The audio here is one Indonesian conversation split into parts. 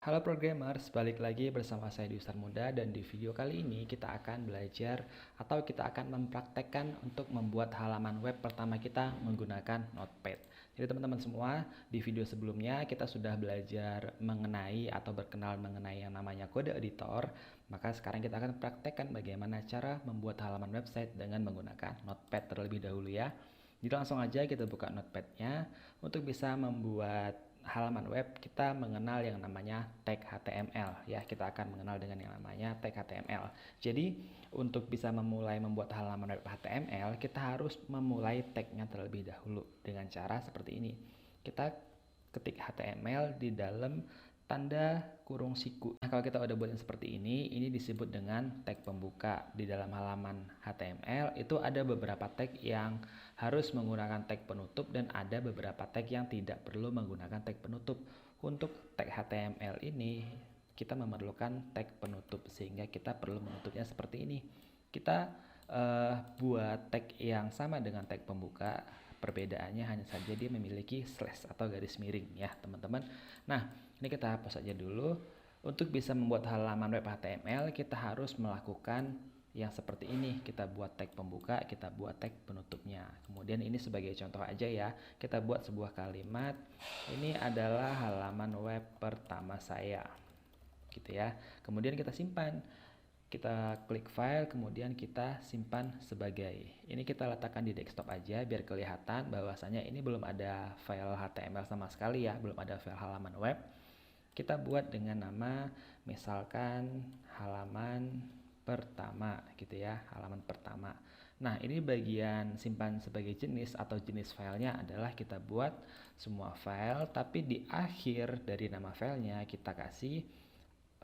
Halo programmers, balik lagi bersama saya di Ustaz Muda dan di video kali ini kita akan belajar atau kita akan mempraktekkan untuk membuat halaman web pertama kita menggunakan Notepad. Jadi teman-teman semua, di video sebelumnya kita sudah belajar mengenai atau berkenal mengenai yang namanya kode editor. Maka sekarang kita akan praktekkan bagaimana cara membuat halaman website dengan menggunakan Notepad terlebih dahulu ya. Jadi langsung aja kita buka Notepad-nya. Untuk bisa membuat halaman web, kita mengenal yang namanya tag HTML ya. Kita akan mengenal dengan yang namanya tag HTML. Jadi untuk bisa memulai membuat halaman web HTML, kita harus memulai tagnya terlebih dahulu dengan cara seperti ini. Kita ketik HTML di dalam tanda kurung siku. Nah, kalau kita udah buat yang seperti ini disebut dengan tag pembuka. Di dalam halaman HTML itu ada beberapa tag yang harus menggunakan tag penutup dan ada beberapa tag yang tidak perlu menggunakan tag penutup. Untuk tag HTML ini kita memerlukan tag penutup sehingga kita perlu menutupnya seperti ini. Kita buat tag yang sama dengan tag pembuka. Perbedaannya hanya saja dia memiliki slash atau garis miring ya teman-teman. Nah, ini kita hapus saja dulu. Untuk bisa membuat halaman web HTML, kita harus melakukan yang seperti ini. Kita buat tag pembuka, kita buat tag penutupnya. Kemudian ini sebagai contoh aja ya, kita buat sebuah kalimat. Ini adalah halaman web pertama saya, gitu ya. Kemudian kita simpan. Kita klik file, kemudian kita simpan sebagai. Ini kita letakkan di desktop aja biar kelihatan bahwasanya ini belum ada file HTML sama sekali ya, belum ada file halaman web. Kita buat dengan nama misalkan halaman pertama gitu ya, halaman pertama. Nah, ini bagian simpan sebagai jenis atau jenis filenya adalah kita buat semua file, tapi di akhir dari nama filenya kita kasih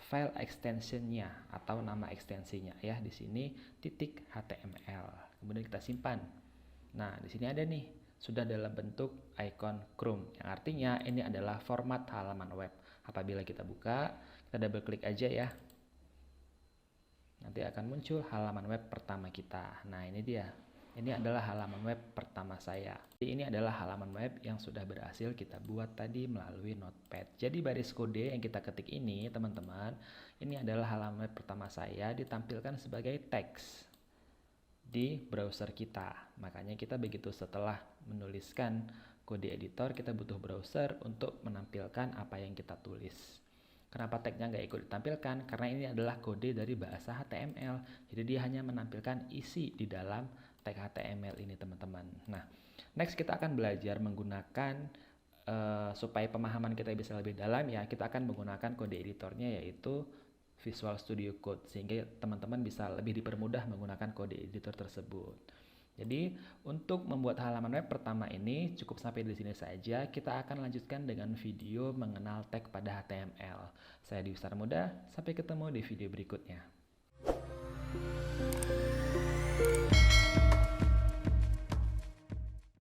file extensionnya atau nama ekstensinya ya, di sini titik HTML. Kemudian kita simpan. Nah, di sini ada nih, sudah dalam bentuk icon Chrome, yang artinya ini adalah format halaman web. Apabila kita buka, kita double klik aja ya. Nanti akan muncul halaman web pertama kita. Nah, ini dia. Ini adalah halaman web pertama saya. Jadi ini adalah halaman web yang sudah berhasil kita buat tadi melalui Notepad. Jadi baris kode yang kita ketik ini, teman-teman, ini adalah halaman web pertama saya ditampilkan sebagai teks di browser kita. Makanya kita begitu setelah menuliskan kode editor, kita butuh browser untuk menampilkan apa yang kita tulis. Kenapa tagnya nggak ikut ditampilkan? Karena ini adalah kode dari bahasa HTML. Jadi dia hanya menampilkan isi di dalam tag HTML ini, teman-teman. Nah, next kita akan belajar menggunakan supaya pemahaman kita bisa lebih dalam ya, kita akan menggunakan kode editornya yaitu Visual Studio Code sehingga teman-teman bisa lebih dipermudah menggunakan kode editor tersebut. Jadi untuk membuat halaman web pertama ini cukup sampai di sini saja. Kita akan lanjutkan dengan video mengenal tag pada HTML. Saya di Ustaz Muda, sampai ketemu di video berikutnya.